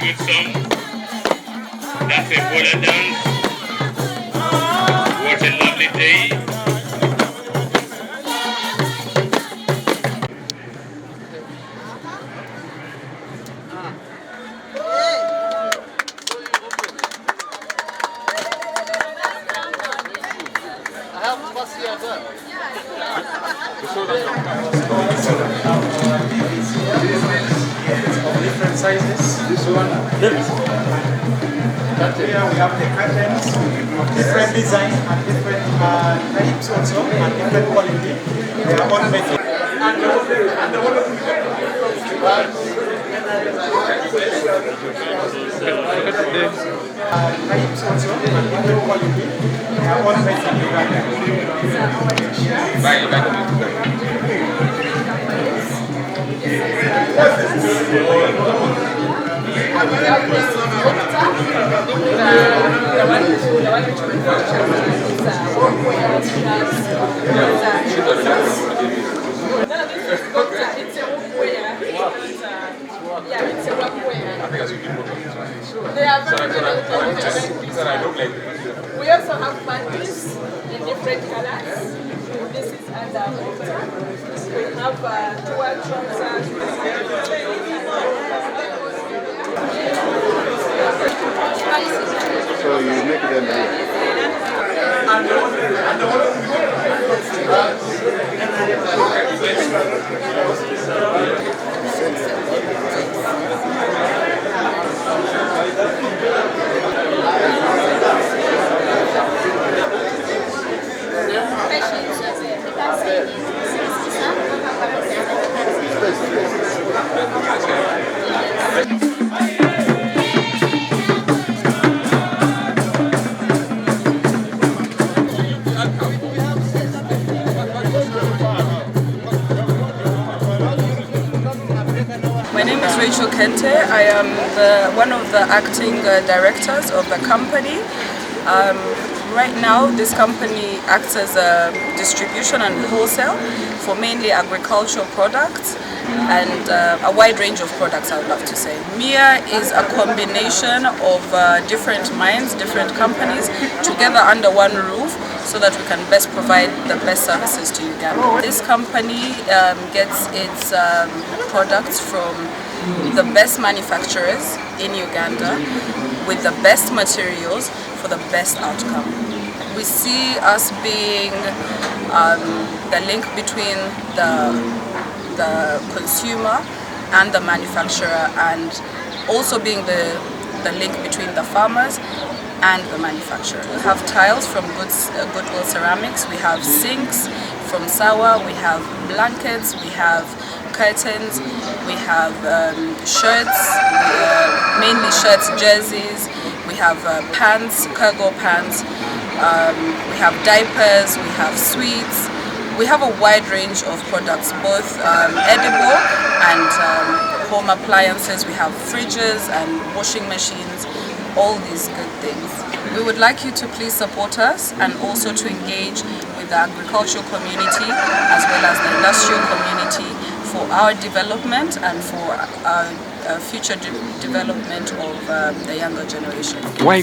good song. That's a border dance. What a lovely day. Different sizes. This one. Here we have the curtains of different design and different types also and different quality. They are all made. Types also and different quality. They are all made in Uganda. They are very good. We also have panties in different colors. This is under water. We have tour trousers. So you make them here. I am one of the acting directors of the company. Right now, this company acts as a distribution and wholesale for mainly agricultural products and a wide range of products, I would love to say. MiaU is a combination of different mines, different companies together under one roof so that we can best provide the best services to Uganda. This company gets its products from the best manufacturers in Uganda with the best materials for the best outcome. We see us being the link between the consumer and the manufacturer, and also being the link between the farmers and the manufacturer. We have tiles from Goodwill Ceramics, we have sinks from Sawa, we have blankets, we have curtains, we have shirts, mainly shirts, jerseys, we have pants, cargo pants, we have diapers, we have sweets. We have a wide range of products, both edible and home appliances. We have fridges and washing machines, all these good things. We would like you to please support us and also to engage with the agricultural community as well as the industrial community for our development and for our future development of the younger generation. Why?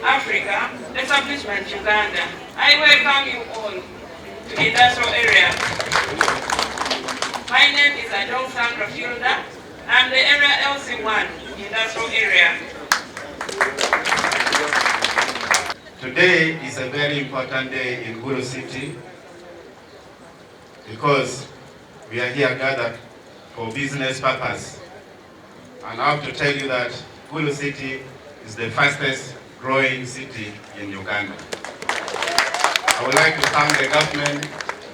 Africa, establishment Uganda. I welcome you all to the industrial area. My name is Adol Sandra Fielder. I'm the area LC1, industrial area. Today is a very important day in Gulu City because we are here gathered for business purpose. And I have to tell you that Gulu city is the fastest growing city in Uganda. I would like to thank the government,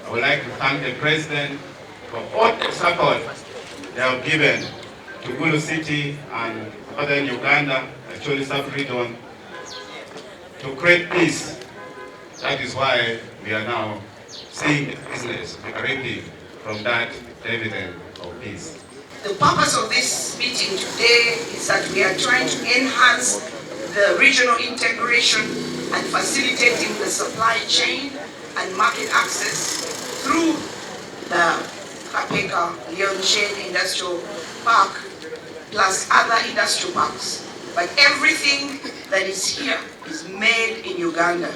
I would like to thank the president for all the support they have given to Gulu city and southern Uganda, actually sub-region, to create peace. That is why we are now seeing the business reaping from that dividend of peace. The purpose of this meeting today is that we are trying to enhance the regional integration and facilitating the supply chain and market access through the Kapeka Leonchain Industrial Park plus other industrial parks. But everything that is here is made in Uganda.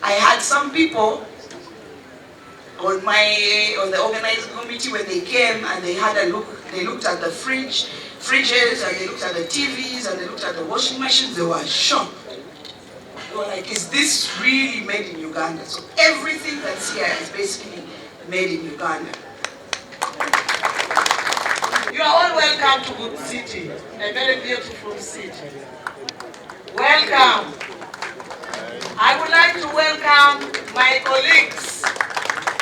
I had some people on the organizing committee when they came and they had a look. They looked at the fridges, and they looked at the TVs, and they looked at the washing machines. They were shocked. They were like, "Is this really made in Uganda?" So everything that's here is basically made in Uganda. You are all welcome to Gulu City, a very beautiful city. Welcome. I would like to welcome my colleagues,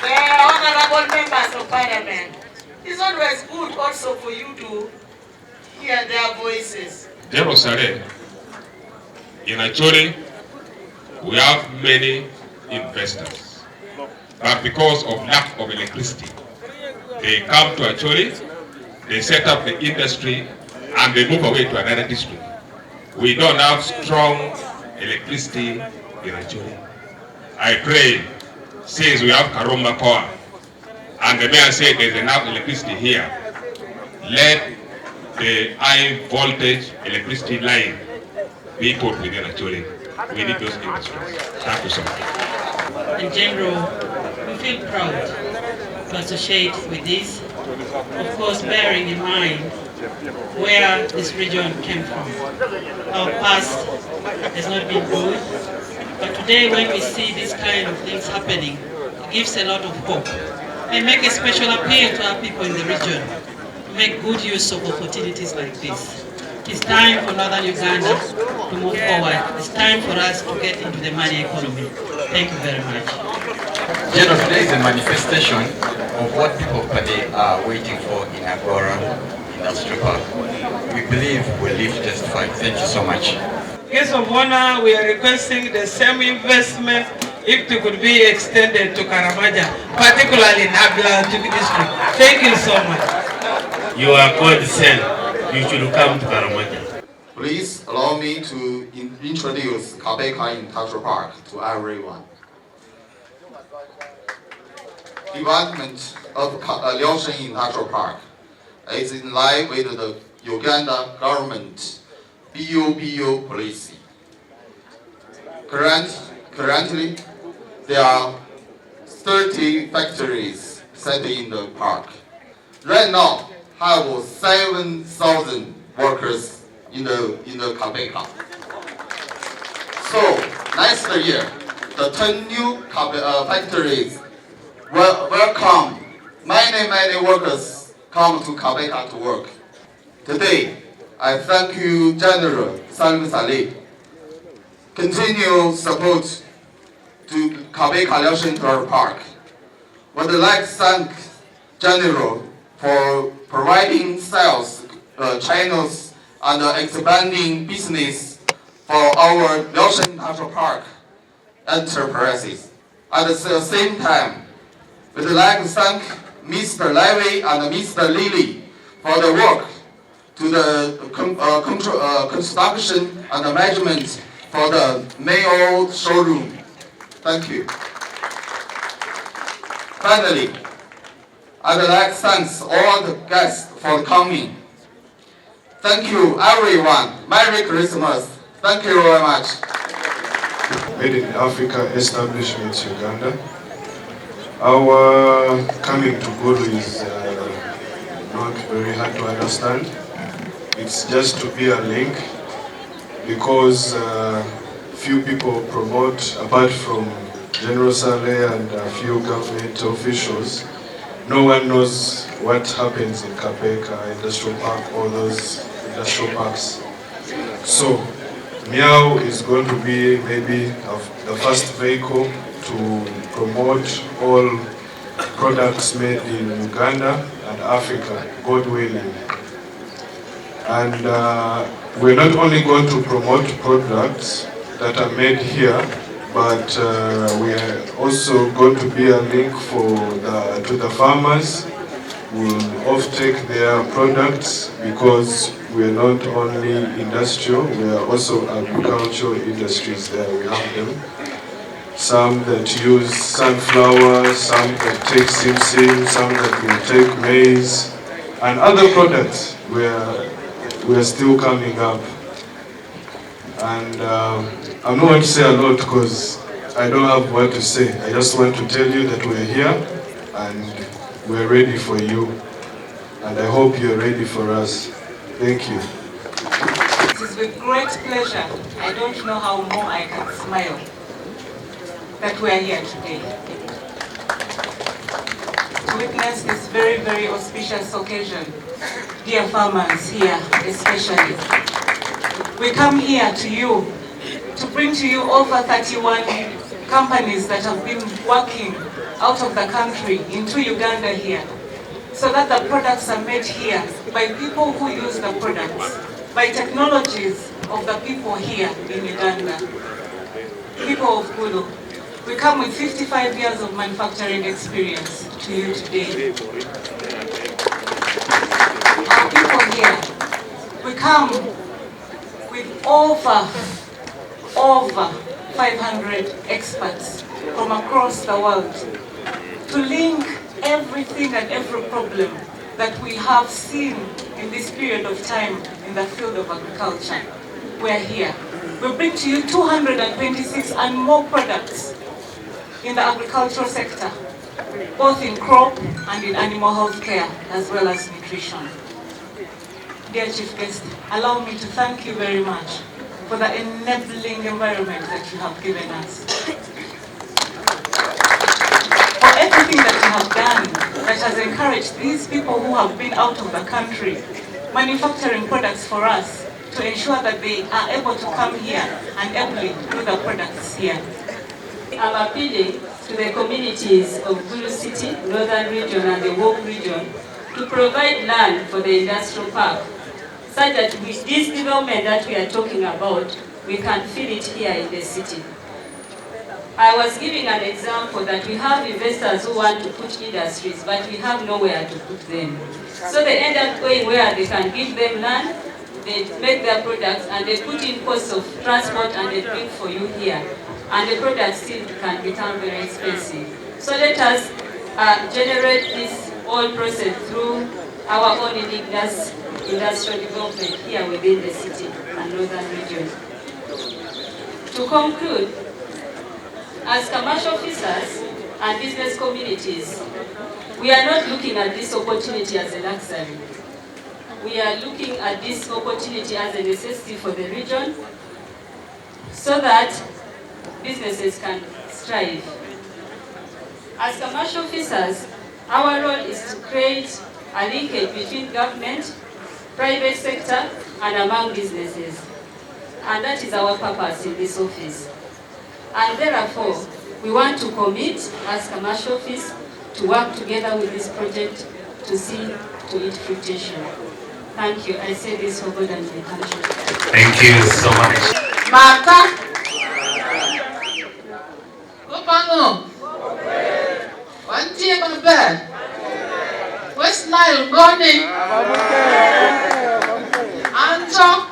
the honorable members of parliament. It's always good also for you to hear their voices. Jerusalem, in Acholi, we have many investors. But because of lack of electricity, they come to Acholi, they set up the industry, and they move away to another district. We don't have strong electricity in Acholi. I pray, since we have Karoma power, and the mayor said there's enough electricity here, let the high voltage electricity line be put within Acholi. We need those industries. Thank you so much. In general, we feel proud to associate with this, of course bearing in mind where this region came from. Our past has not been good, but today when we see these kind of things happening, it gives a lot of hope. I make a special appeal to our people in the region to make good use of opportunities like this. It's time for Northern Uganda to move forward. It's time for us to get into the money economy. Thank you very much. Today is a manifestation of what people of Pade are waiting for in Agora Industrial Park. We believe we'll live justified. Thank you so much. Guest of honor, we are requesting the same investment if it could be extended to Karamaja, particularly in Abla district. Thank you so much. You are God sent. You should come to Karamaja. Please allow me to introduce Kapeka Industrial Park to everyone. Development of Liaoshen Industrial Park is in line with the Uganda government BU policy. Currently, there are 30 factories set in the park. Right now, have 7,000 workers in the Kapeka. So next year, the 10 new factories will come. Many workers come to Kapeka to work. Today, I thank you, General Salim Saleh. Continue support to Kapeka Liaoshen Park. Would like to thank General for providing sales channels and expanding business for our Liaoshen Industrial Park enterprises. At the same time, we'd like to thank Mr. Levy and Mr. Lilly for the work to the construction and the management for the MiaU showroom. Thank you. Finally, I'd like to thank all the guests for coming. Thank you, everyone. Merry Christmas. Thank you very much. Made in Africa establishment Uganda. Our coming to Gulu is not very hard to understand. It's just to be a link because few people promote, apart from General Saleh and a few government officials, no one knows what happens in Kabeka Industrial Park or those industrial parks. So MiaU is going to be maybe the first vehicle to promote all products made in Uganda and Africa, God willing. And we're not only going to promote products that are made here, but we are also going to be a link to the farmers who will off-take their products, because we're not only industrial, we are also agricultural industries there. We have them. Some that use sunflower, some that take simsim, some that will take maize, and other products we're still coming up. And I'm not going to say a lot because I don't have what to say. I just want to tell you that we're here and we're ready for you. And I hope you're ready for us. Thank you. It is with great pleasure, I don't know how more I can smile, that we are here today to witness this very, very auspicious occasion. Dear farmers here especially, we come here to you to bring to you over 31 companies that have been working out of the country into Uganda here, so that the products are made here by people who use the products, by technologies of the people here in Uganda. People of Gulu, we come with 55 years of manufacturing experience to you today. Our people here, we come with over 500 experts from across the world to link everything and every problem that we have seen in this period of time in the field of agriculture. We're here. We bring to you 226 and more products in the agricultural sector, both in crop and in animal health care, as well as nutrition. Dear Chief Guest, allow me to thank you very much for the enabling environment that you have given us. For everything that you have done that has encouraged these people who have been out of the country manufacturing products for us to ensure that they are able to come here and ably do the products here. I'm appealing to the communities of Gulu City, Northern Region and the Wok Region to provide land for the industrial park, such that with this development that we are talking about, we can feel it here in the city. I was giving an example that we have investors who want to put industries, but we have nowhere to put them. So they end up going where they can give them land, they make their products, and they put in costs of transport and they bring for you here. And the products still can become very expensive. So let us generate this whole process through our own industrial development here within the city and northern region. To conclude, as commercial officers and business communities, we are not looking at this opportunity as a luxury. We are looking at this opportunity as a necessity for the region so that businesses can strive. As commercial officers, our role is to create a linkage between government, private sector, and among businesses. And that is our purpose in this office. And therefore, we want to commit as commercial office to work together with this project to see to its fruition. Thank you. I say this for God and my country. Thank you so much. Martha. Opango. Wantie Babel. West Nile Goni. Anto.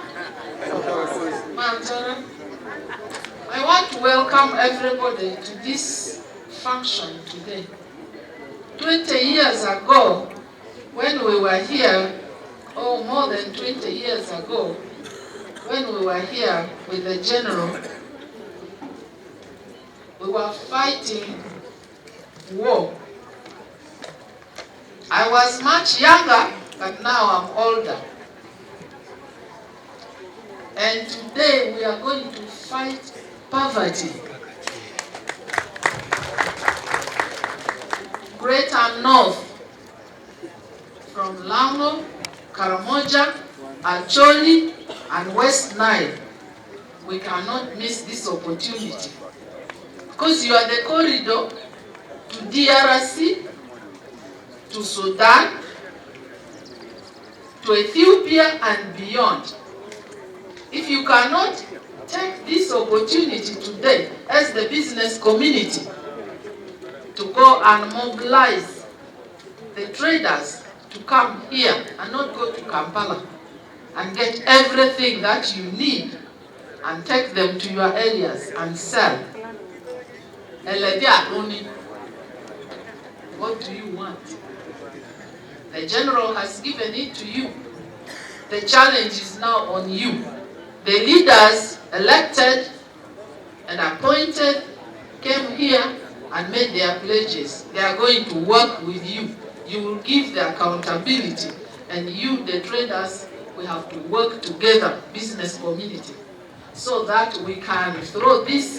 Manjaro. I want to welcome everybody to this function today. 20 years ago, when we were here, or more than 20 years ago, when we were here with the general, we were fighting war. I was much younger, but now I'm older. And today we are going to fight poverty. Greater North from Lamu, Karamoja, Acholi, and West Nile. We cannot miss this opportunity because you are the corridor to DRC, to Sudan, to Ethiopia and beyond. If you cannot take this opportunity today as the business community to go and mobilize the traders to come here and not go to Kampala and get everything that you need and take them to your areas and sell. What do you want? The general has given it to you. The challenge is now on you. The leaders elected and appointed came here and made their pledges. They are going to work with you. You will give the accountability, and you, the traders, we have to work together, business community, so that we can throw this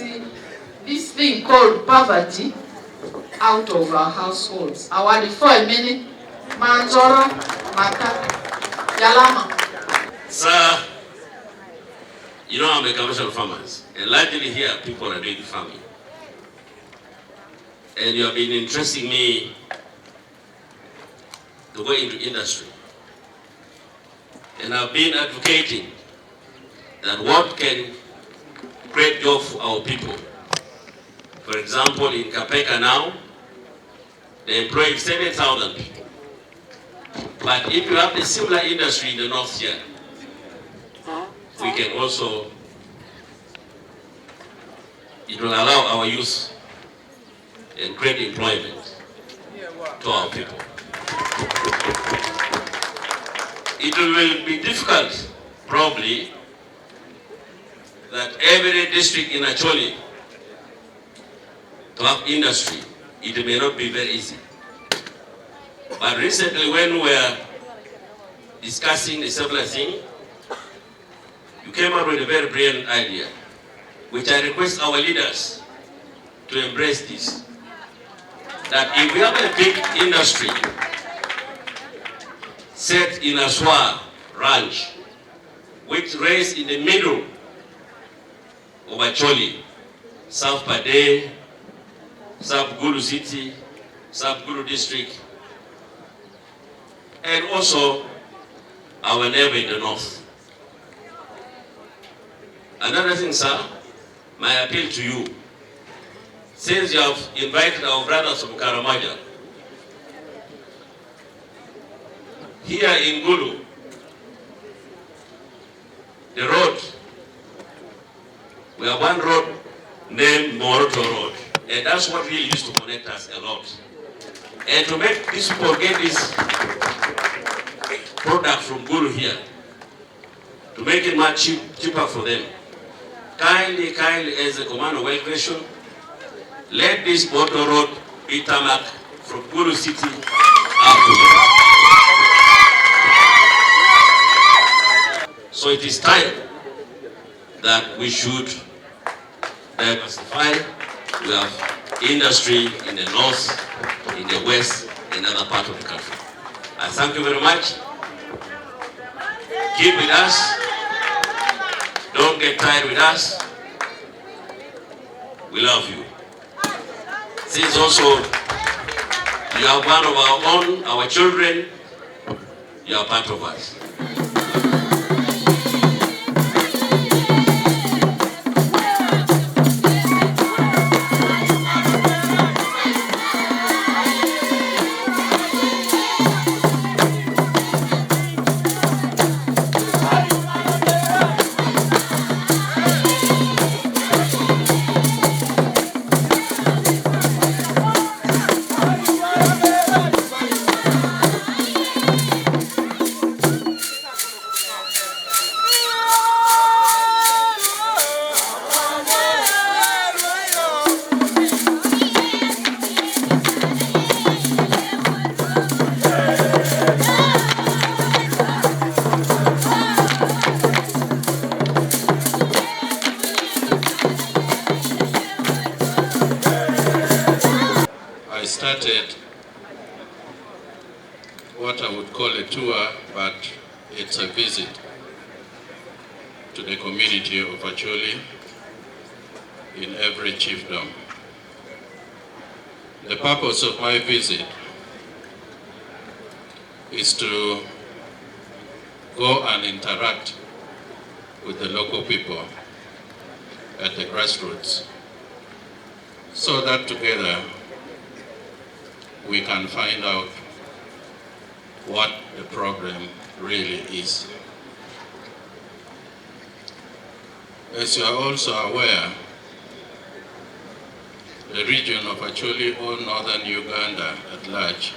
thing called poverty out of our households. Our minute, Manzora, Mata, Yalama. Sir, you know I'm a commercial farmer, and largely here people are doing farming. And you have been interesting me to go into industry. And I've been advocating that what can create jobs for our people. For example, in Kapeka now, they employ 7,000 people. But if you have a similar industry in the north here, we can also, it will allow our youth and create employment to our people. It will be difficult, probably, that every district in Acholi to have industry. It may not be very easy. But recently when we were discussing the similar thing, you came up with a very brilliant idea, which I request our leaders to embrace this. That if we have a big industry set in Aswa ranch, which raised in the middle of Acholi, South Pade, South Gulu City, South Gulu District, and also our neighbor in the north. Another thing, sir, my appeal to you, since you have invited our brothers from Karamaja, here in Gulu, the road, we have one road named Moroto Road, and that's what really used to connect us a lot. And to make these people get this product from Gulu here, to make it much cheaper for them, kindly, as a command of welfare, let this Moroto Road be tarmac from Gulu City up to there. So it is time that we should diversify. We have industry in the north, in the west, and other parts of the country. I thank you very much. Keep with us. Don't get tired with us. We love you. Since also you are one of our own, our children, you are part of us. Started what I would call a tour, but it's a visit to the community of Acholi in every chiefdom. The purpose of my visit is to go and interact with the local people at the grassroots so that together we can find out what the problem really is. As you are also aware, the region of Acholi or northern Uganda at large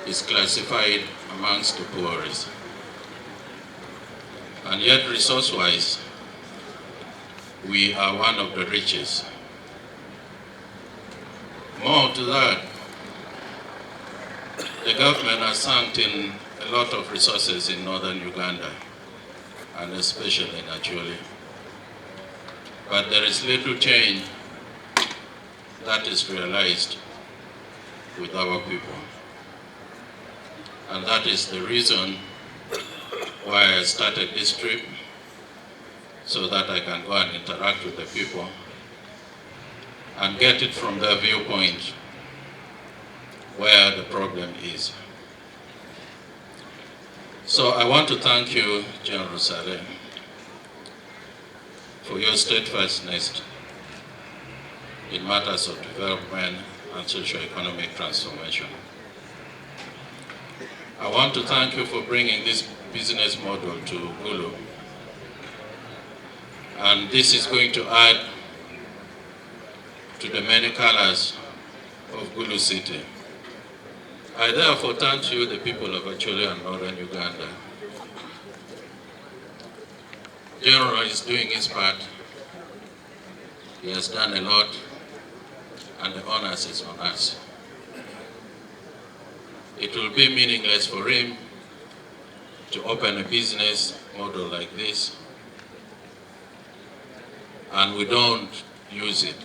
is classified amongst the poorest. And yet resource-wise, we are one of the richest. More to that, the government has sunk in a lot of resources in northern Uganda, and especially in Acholi. But there is little change that is realized with our people. And that is the reason why I started this trip, so that I can go and interact with the people and get it from their viewpoint where the problem is. So I want to thank you, General Saleh, for your steadfastness in matters of development and socio-economic transformation. I want to thank you for bringing this business model to Gulu. And this is going to add to the many colors of Gulu City. I therefore thank you, the people of Acholi and northern Uganda. General is doing his part. He has done a lot, and the honors is on us. It will be meaningless for him to open a business model like this and we don't use it,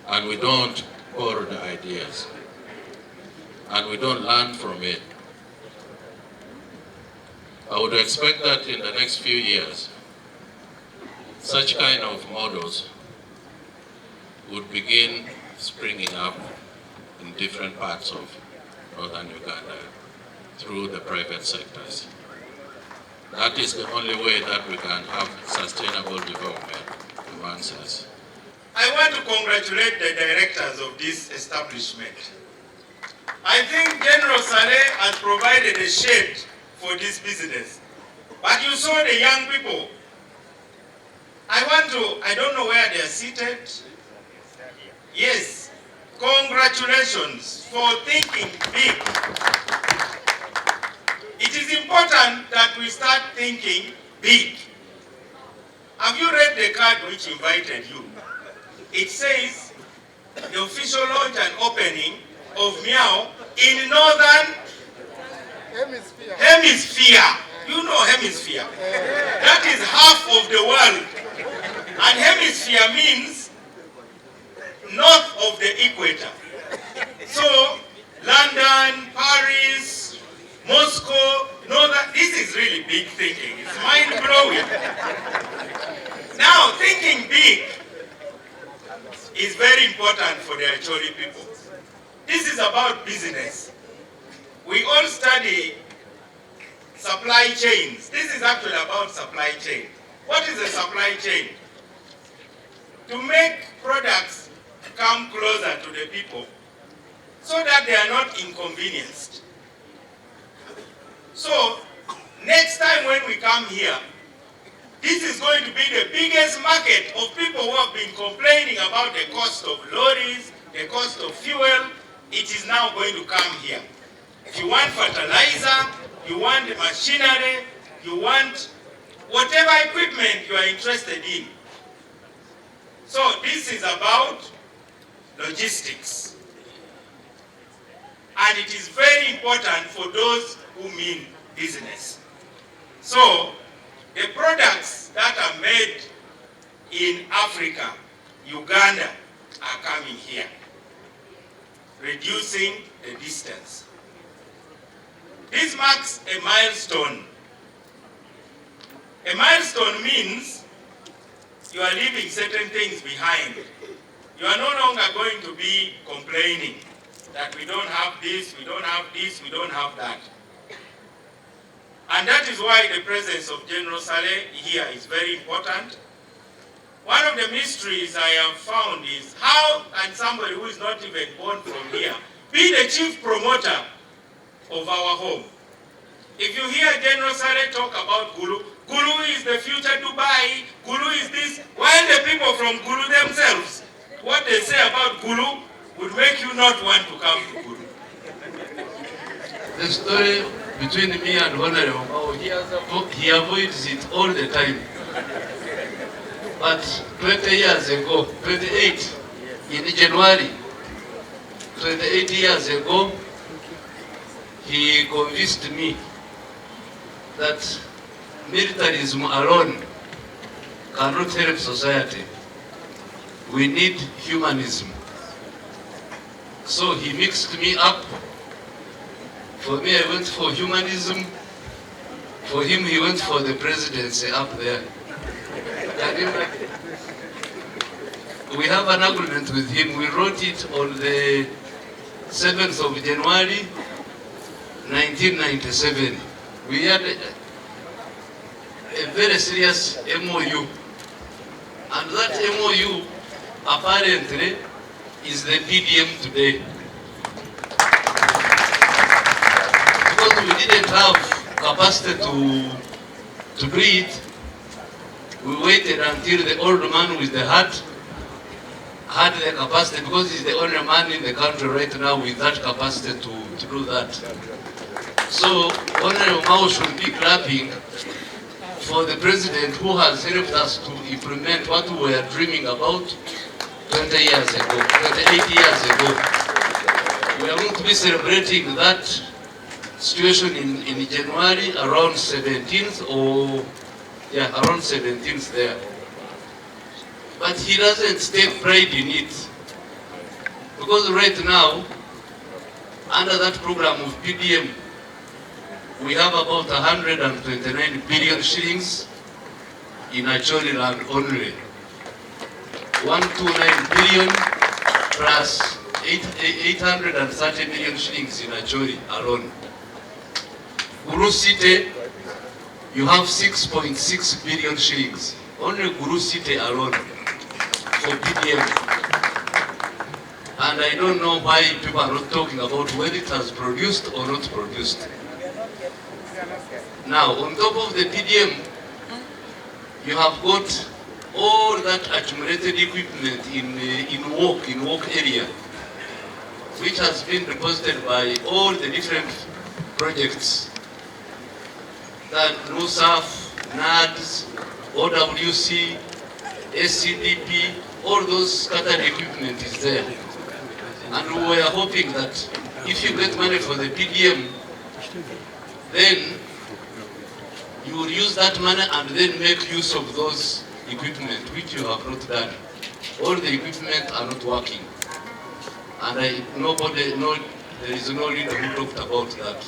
and we don't borrow the ideas, and we don't learn from it. I would expect that in the next few years, such kind of models would begin springing up in different parts of northern Uganda through the private sectors. That is the only way that we can have sustainable development amongst us. I want to congratulate the directors of this establishment. I think General Saleh has provided a shade for this business. But you saw the young people. I don't know where they are seated. Yes, congratulations for thinking big. It is important that we start thinking big. Have you read the card which invited you? It says the official launch and opening of MiaU in northern hemisphere. You know hemisphere. That is half of the world. And hemisphere means north of the equator. So London, Paris, Moscow, this is really big thinking. It's mind-blowing. Now, thinking big is very important for the Acholi people. This is about business. We all study supply chains. This is actually about supply chain. What is a supply chain? To make products come closer to the people so that they are not inconvenienced. So, next time when we come here, this is going to be the biggest market of people who have been complaining about the cost of lorries, the cost of fuel. It is now going to come here. If you want fertilizer, you want machinery, you want whatever equipment you are interested in. So this is about logistics. And it is very important for those who mean business. So the products that are made in Africa, Uganda, are coming here, reducing the distance. This marks a milestone. A milestone means you are leaving certain things behind. You are no longer going to be complaining that we don't have this, we don't have this, we don't have that. And that is why the presence of General Saleh here is very important. One of the mysteries I have found is how can somebody who is not even born from here be the chief promoter of our home? If you hear General Saleh talk about Gulu, Gulu is the future Dubai, Gulu is this, while the people from Gulu themselves, what they say about Gulu would make you not want to come to Gulu. The story between me and Honorable, he avoids it all the time. But 20 years ago, 28 in January, 28 years ago, he convinced me that militarism alone cannot help society. We need humanism. So he mixed me up. For me, I went for humanism. For him, he went for the presidency up there. We have an agreement with him. We wrote it on the 7th of January, 1997. We had a very serious MOU. And that MOU, apparently, is the PDM today. Because we didn't have capacity to do it, we waited until the old man with the heart had the capacity, because he's the only man in the country right now with that capacity to do that. So, Honorable Mao should be clapping for the president who has helped us to implement what we were dreaming about 20 years ago, 28 years ago. We are going to be celebrating that situation in January around 17th or, yeah, around 17th there. But he doesn't take pride in it. Because right now, under that program of PDM, we have about 129 billion shillings in Acholi land only. 129 billion plus 830 million shillings in Acholi alone. Gulu City, you have 6.6 billion shillings. Only Gulu City alone for PDM. And I don't know why people are not talking about whether it has produced or not produced. Now, on top of the PDM, you have got all that accumulated equipment in work area, which has been deposited by all the different projects. That NUSAF, NADS, OWC, SCDP, all those scattered equipment is there. And we were hoping that if you get money for the PDM, then you will use that money and then make use of those equipment, which you have not done. All the equipment are not working. And there is no leader who talked about that.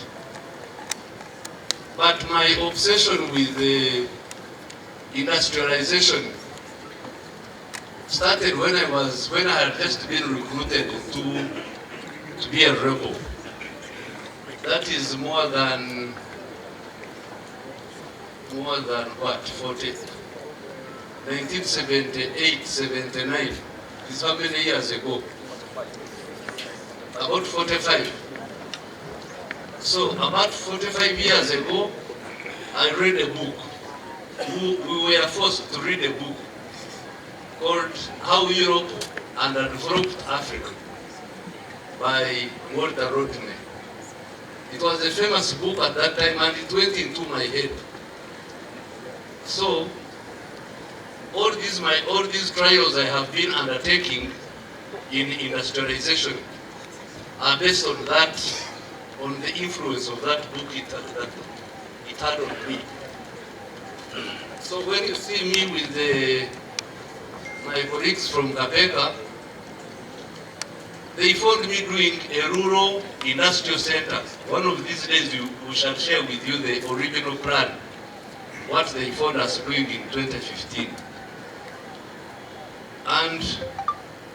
But my obsession with the industrialization started when I had just been recruited to be a rebel. That is more than what, 1978, 79. This is how many years ago? About 45. So about 45 years ago, I read a book. We were forced to read a book called How Europe Underdeveloped Africa by Walter Rodney. It was a famous book at that time and it went into my head. So, all these trials I have been undertaking in industrialization are based on that, on the influence of that book it had on me. So when you see me with my colleagues from Kapeka, They found me doing a rural industrial center. One of these days we shall share with you the original plan, what they found us doing in 2015. And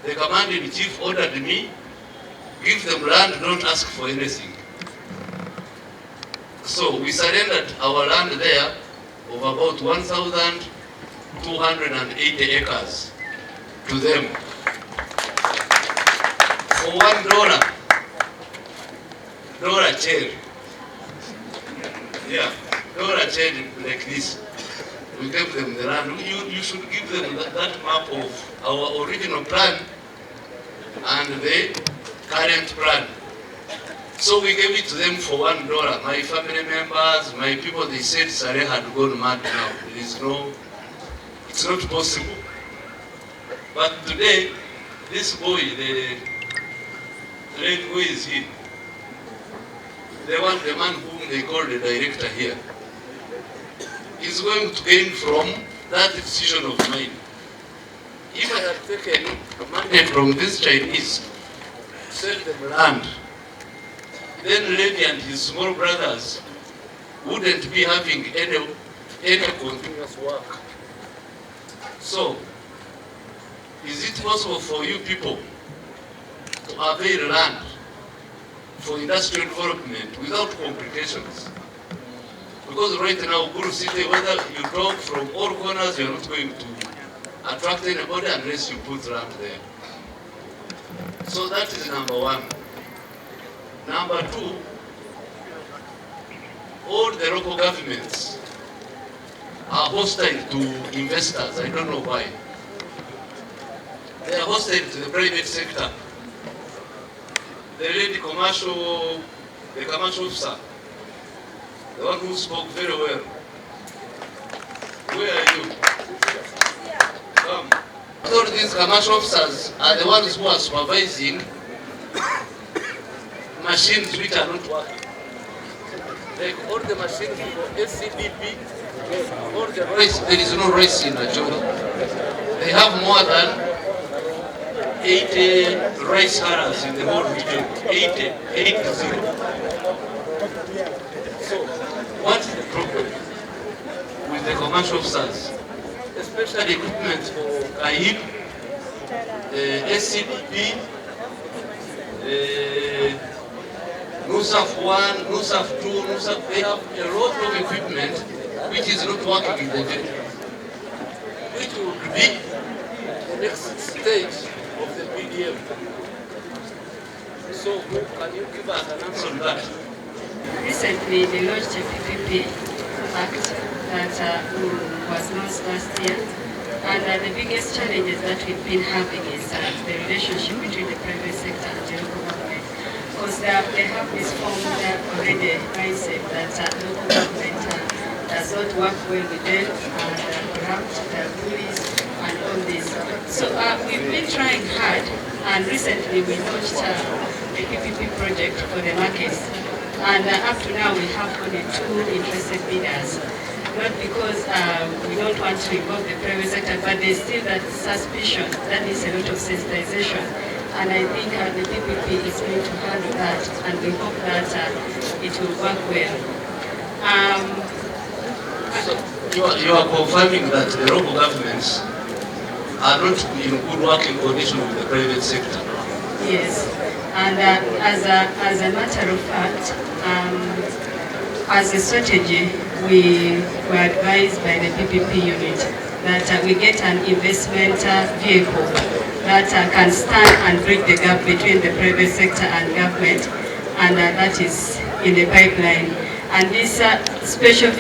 the commander-in-chief ordered me, give them land, don't ask for anything. So we surrendered our land there of about 1,280 acres to them for $1 change. Yeah, dollar change like this. We gave them the land. You should give them that map of our original plan and the current plan. So we gave it to them for $1. My family members, my people, they said Saleh had gone mad now. It's not possible. But today, this boy, the who is he? The man whom they call the director here, is going to gain from that decision of mine. If I had taken money from this Chinese, sell them land, then Levi and his small brothers wouldn't be having any continuous work. So, is it possible for you people to avail land for industrial development without complications? Because right now, Gulu City, whether you talk from all corners, you're not going to attract anybody unless you put land there. So that is number one. Number two, all the local governments are hostile to investors. I don't know why. They are hostile to the private sector. The commercial officer, the one who spoke very well. Where are you? Come. All these commercial officers are the ones who are supervising machines which are not working. Like all the machines for SCDP, all the rice, there is no rice in Nigeria. They have more than 80 rice herders in the whole region. 80. So, what is the problem with the commercial officers? Especially equipment for KAIB, SCDP, NUSAF 1, NUSAF 2, NUSAF, they have a lot of equipment which is not working in the day. Which would be the next stage of the PDM. So, can you give us an answer on that? Recently, they launched a PPP Act that was launched last year. And the biggest challenges that we've been having is the relationship between the private sector and the local government. Because they have this formed already mindset that local government does not work well with them and corrupt police and all this. So we've been trying hard, and recently we launched a PPP project for the markets. And up to now we have only 2 interested bidders. Not because we don't want to involve the private sector, but there's still that suspicion that needs a lot of sensitization. And I think the PPP is going to handle that, and we hope that it will work well. So you are confirming that the local governments are not in good working condition with the private sector? Yes, and as a matter of fact, as a strategy, we were advised by the PPP unit that we get an investment vehicle that can stand and bridge the gap between the private sector and government, and that is in the pipeline. And this special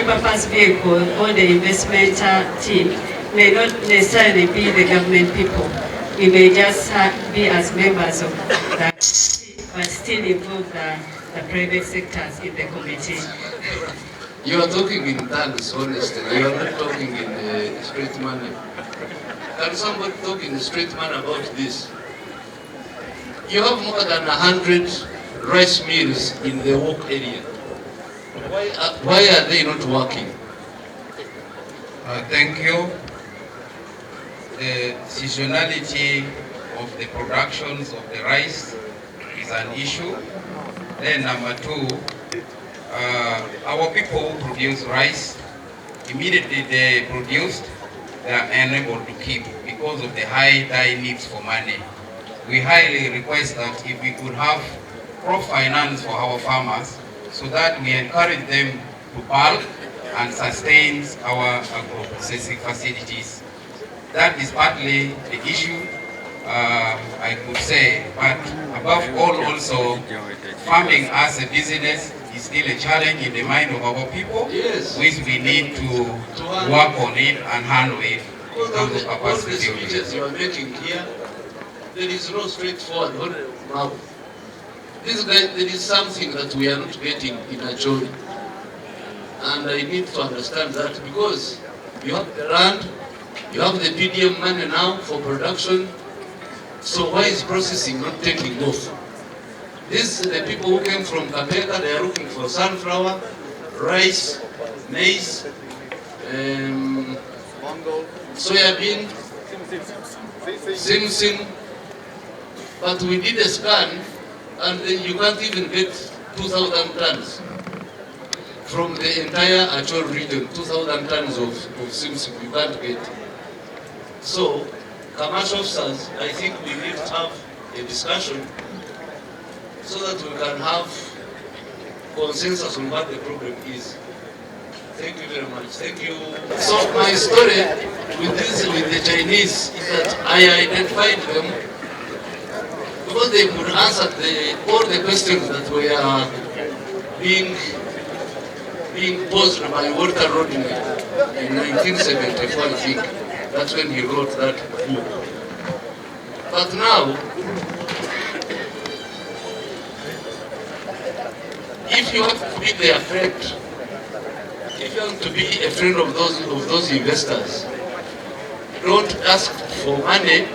purpose vehicle, or the investment team, may not necessarily be the government people. We may just be as members of that, but still involve the private sectors in the committee. You are talking in tongues, honestly. You are not talking in straight manner. Can somebody talk in a straight manner about this? You have more than 100 rice mills in the work area. Why are they not working? Thank you. The seasonality of the productions of the rice is an issue. Then number two, our people who produce rice, immediately they produced, they are unable to keep because of the high needs for money. We highly request that if we could have crop finance for our farmers so that we encourage them to bulk and sustain our agro-processing facilities. That is partly the issue, I could say, but above all also, farming as a business is still a challenge in the mind of our people, yes, which we need to work on it and handle it in terms of capacity building. All the speeches you are making here, there is no straightforward now. There is something that we are not getting in Acholi. And I need to understand that because you have the land, you have the PDM money now for production, so why is processing not taking off? These are the people who came from Kapeka, they are looking for sunflower, rice, maize, soybean, sim, but we did a scan and you can't even get 2,000 tons from the entire Acholi region, 2,000 tons of sim you can't get. So, commercial officers, I think we need to have a discussion so that we can have consensus on what the problem is. Thank you very much. Thank you. So my story with the Chinese is that I identified them because they could answer all the questions that were being posed by Walter Rodney in 1974, I think. That's when he wrote that book. But now, if you want to be their friend, if you want to be a friend of those investors, don't ask for money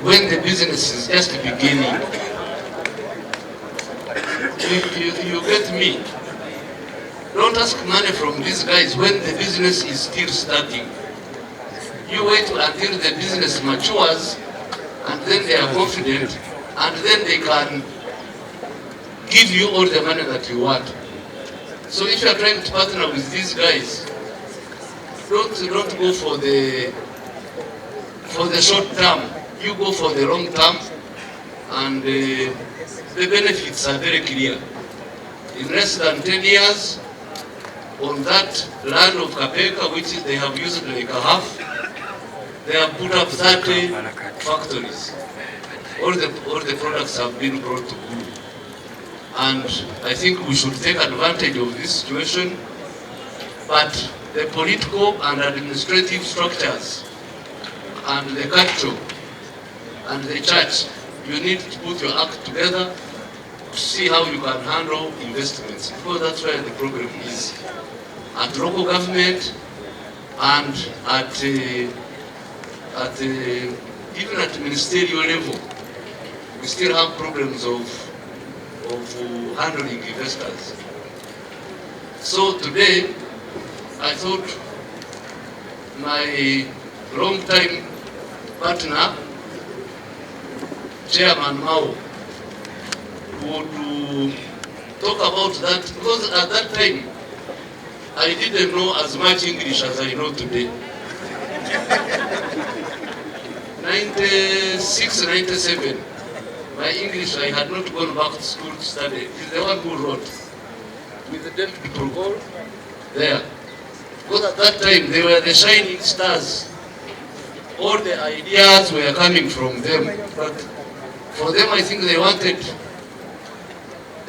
when the business is just beginning. You get me? Don't ask money from these guys when the business is still starting. You wait until the business matures, and then they are confident, and then they can give you all the money that you want. So if you are trying to partner with these guys, don't go for the short term. You go for the long term, and the benefits are very clear. In less than 10 years, on that land of Kapeka, which they have used like a half, they have put up 30 factories. All the products have been brought to Gulu. And I think we should take advantage of this situation. But the political and administrative structures and the culture and the church, you need to put your act together to see how you can handle investments. Because that's where the problem is. At local government and even at ministerial level, we still have problems of handling investors. So today, I thought my long-time partner, Chairman Mao, would talk about that, because at that time, I didn't know as much English as I know today. 96, 97, my English, I had not gone back to school to study. He's the one who wrote with the David Progol there. Because at that time, they were the shining stars. All the ideas were coming from them. But for them, I think they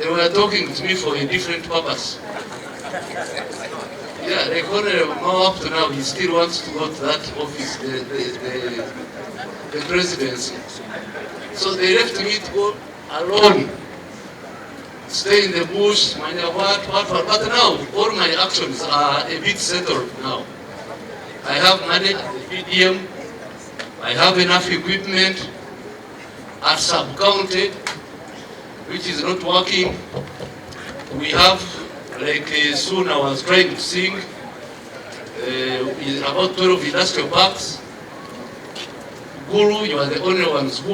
were talking to me for a different purpose. Yeah, the Honorable Mao up to now, he still wants to go to that office, the presidency. So they left me to go alone, stay in the bush, what. But now, all my actions are a bit settled now. I have money at the PDM, I have enough equipment at sub-county, which is not working. We have, like soon I was trying to sing, about 12 industrial parks. Gulu, you are the only ones who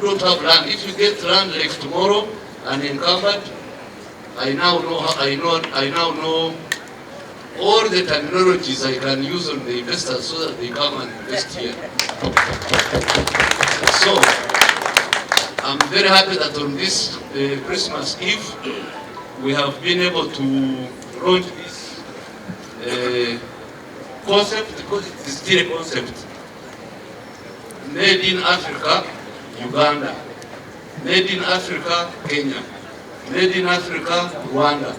don't have land. If you get land like tomorrow and encumbered, I now know all the terminologies I can use on the investors so that they come and invest here. So, I'm very happy that on this Christmas Eve, we have been able to launch this concept, because it is still a concept. Made in Africa, Uganda. Made in Africa, Kenya. Made in Africa, Rwanda.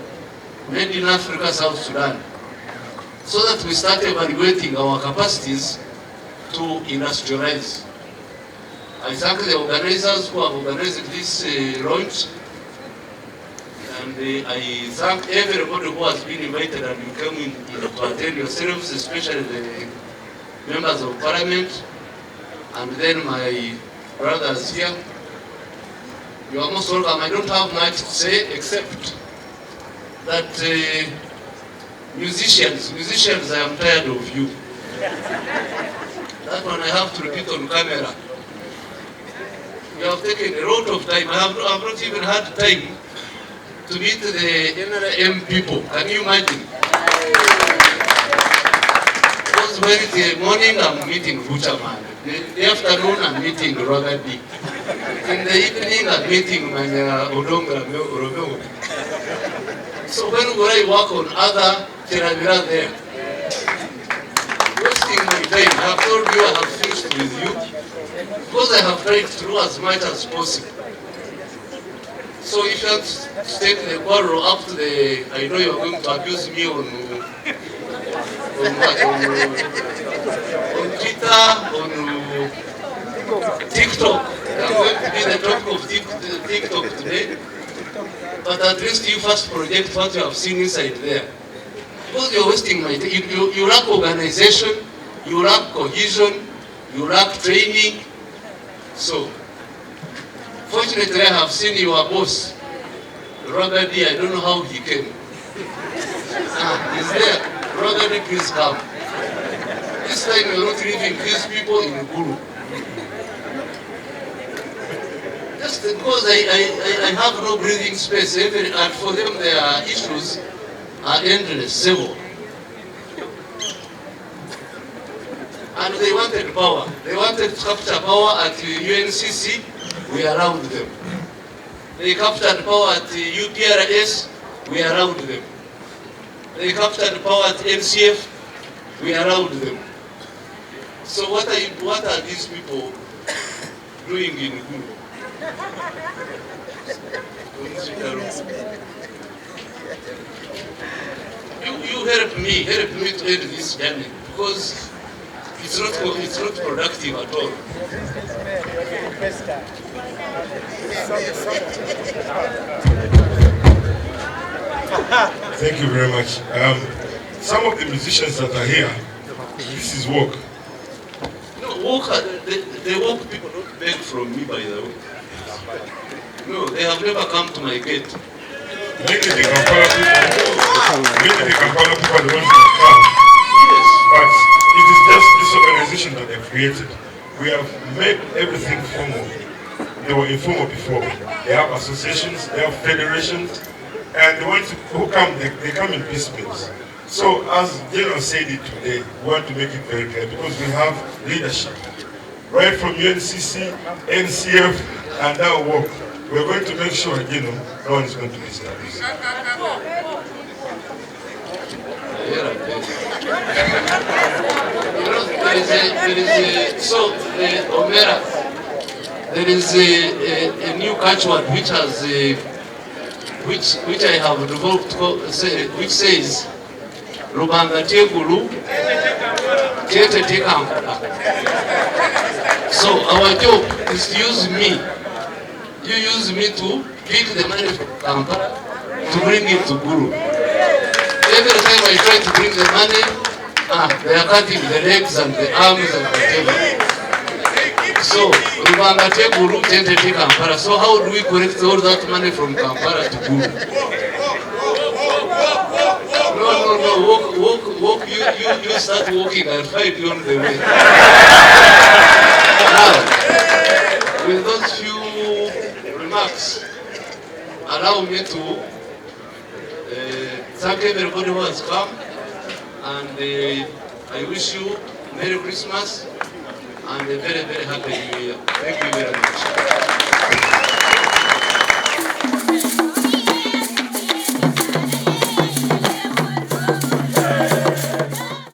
Made in Africa, South Sudan. So that we start evaluating our capacities to industrialize. I thank the organizers who have organized this launch. And I thank everybody who has been invited and you came in to attend yourselves, especially the members of parliament, and then my brothers here. You are most welcome. I don't have much to say except that musicians, I am tired of you. That one I have to repeat on camera. You have taken a lot of time. I have not even had time to meet the NRM people. Can you imagine? Because when it's the morning, I'm meeting Butcherman. The afternoon, I'm meeting Rogadi. In the evening, I'm meeting Odonga Romeo. So when will I work on other Teravira there? Wasting my time. I have told you I have finished with you because I have tried to do as much as possible. So if you have to take the quarrel up to the, I know you are going to abuse me on Twitter, on TikTok. I'm going to be the topic of TikTok today. But at least you first project what you have seen inside there. Because you're wasting my time. You lack organization, you lack cohesion, you lack training. So, fortunately I have seen your boss, Rogadi. I don't know how he came. He's there. Rogadi, please come. This time you're not leaving these people in Gulu. Just because I have no breathing space, and for them their issues are endless, several. And they wanted power. They wanted to capture power at UNCC, we allowed them. They captured power at UPRS, we allowed them. They captured power at NCF, we allowed them. So what are these people doing in Gulu? You help me to end this journey because it's not productive at all. Thank you very much. Some of the musicians that are here, this is work. No, the work people don't beg from me, by the way. No, they have never come to my gate. Maybe the Kampala people, are the ones that come. Yes. But it is just this organization that they've created. We have made everything formal. They were informal before. They have associations, they have federations, and the ones who come, they come in piecemeals. So as General said it today, we want to make it very clear because we have leadership. Right from UNCC, NCF, and now work. We're going to make sure, no one is going to be established. So, Omera, there is a new catchword which has which I have developed, which says, Rubanga Tegulu, Tete Tekampala. So our job is to use me. You use me to pick the money from Kampala to bring it to Gulu. Every time I try to bring the money, they are cutting the legs and the arms and whatever. So, Rubanga Tegulu, Tete Tekampala. So how do we collect all that money from Kampala to Gulu? No, walk, you start walking, I'll find you on the way. Now, with those few remarks, allow me to thank everybody who has come, and I wish you Merry Christmas and a very, very happy New Year. Thank you very much.